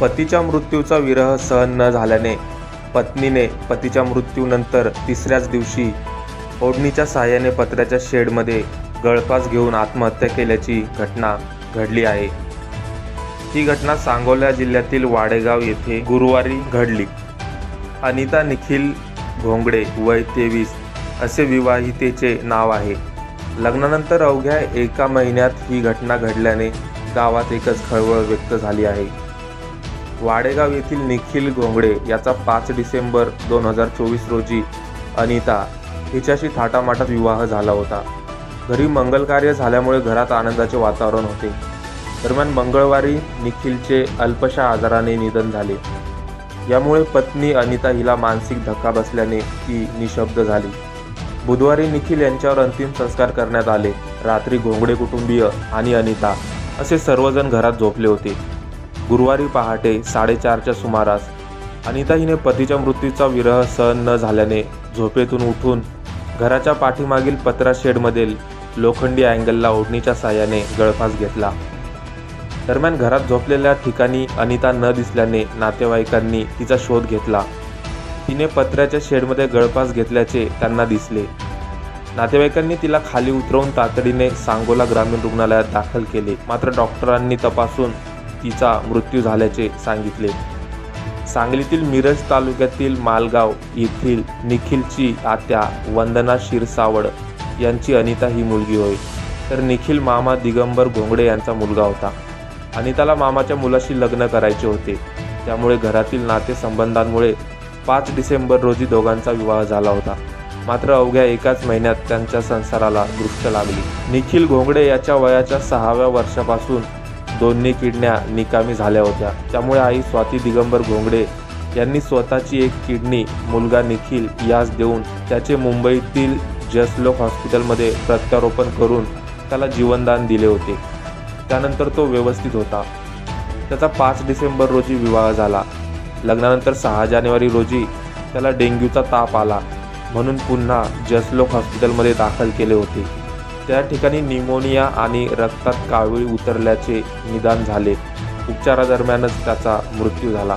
पतीच्या मृत्यूचा विरह सहन न झाल्याने पत्नीने पतीच्या मृत्यूनंतर तिसऱ्याच दिवशी ओढणीच्या साहाय्याने पत्र्याच्या शेडमध्ये गळफास घेऊन आत्महत्या केल्याची घटना घडली आहे। ही घटना सांगोला जिल्ह्यातील वाडेगाव येथे गुरुवारी घडली। अनिता निखिल घोंगडे वय 23 असे विवाहितेचे नाव आहे। लग्नानंतर अवघ्या एका महिन्यात ही घटना घडल्याने गावात एकच खळबळ व्यक्त झाली आहे। वाडेगाव येथील निखिल घोंगडे याचा 5 डिसेंबर 2024 रोजी अनिता हिच्याशी थाटामाटात विवाह झाला होता। घरी मंगलकार्य झाल्यामुळे घरात आनंदाचे वातावरण होते। दरम्यान मंगळवारी निखिलचे अल्पशा आजाराने निधन झाले। यामुळे पत्नी अनिता हिला मानसिक धक्का बसल्याने ती निशब्द झाली। बुधवारी निखिल यांच्यावर अंतिम संस्कार करण्यात आले। रात्री घोंगडे कुटुंबीय आणि अनिता असे सर्वजण घरात झोपले होते। गुरुवारी पहाटे 4:30च्या सुमारास अनिता हिने पतीच्या मृत्यूचा विरह सहन न झाल्याने झोपेतून उठून घराच्या पाठीमागील पत्रा शेडमधील लोखंडी अँगलला ओढणीच्या साहाय्याने गळफास घेतला। दरम्यान घरात झोपलेल्या ठिकाणी अनिता न दिसल्याने नातेवाईकांनी तिचा शोध घेतला। तिने पत्र्याच्या शेडमध्ये गळफास घेतल्याचे त्यांना दिसले। नातेवाईकांनी तिला खाली उतरवून तातडीने सांगोला ग्रामीण रुग्णालयात दाखल केले। मात्र डॉक्टरांनी तपासून तिचा मृत्यू झाल्याचे सांगितले। सांगलीतील मिरज तालुक्यातील मालगाव येथील निखिलची आत्या वंदना क्षीरसावड यांची अनिता ही मुलगी होय, तर निखिल मामा दिगंबर घोंगडे यांचा मुलगा होता। अनिताला मामाच्या मुलाशी लग्न करायचे होते, त्यामुळे घरातील नातेसंबंधांमुळे 5 डिसेंबर रोजी दोघांचा विवाह झाला होता। मात्र अवघ्या एकाच महिन्यात त्यांच्या संसाराला दृष्ट लागली। निखिल घोंगडे याच्या वयाच्या 6व्या वर्षापासून दोन्ही किडन्या निकामी झाल्या होत्या। त्यामुळे आई स्वाती दिगंबर घोंगडे यांनी स्वतःची एक किडनी मुलगा निखिल यास देऊन त्याचे मुंबईतील जसलोक हॉस्पिटलमध्ये प्रत्यारोपण करून त्याला जीवनदान दिले होते। त्यानंतर तो व्यवस्थित होता। त्याचा 5 डिसेंबर रोजी विवाह झाला। लग्नानंतर 6 जानेवारी रोजी त्याला डेंग्यूचा ताप आला, म्हणून पुन्हा जसलोक हॉस्पिटलमध्ये दाखल केले होते। त्या ठिकाणी निमोनिया आणि रक्तात कावीळ उतरल्याचे निदान झाले। उपचारादरम्यानच त्याचा मृत्यू झाला।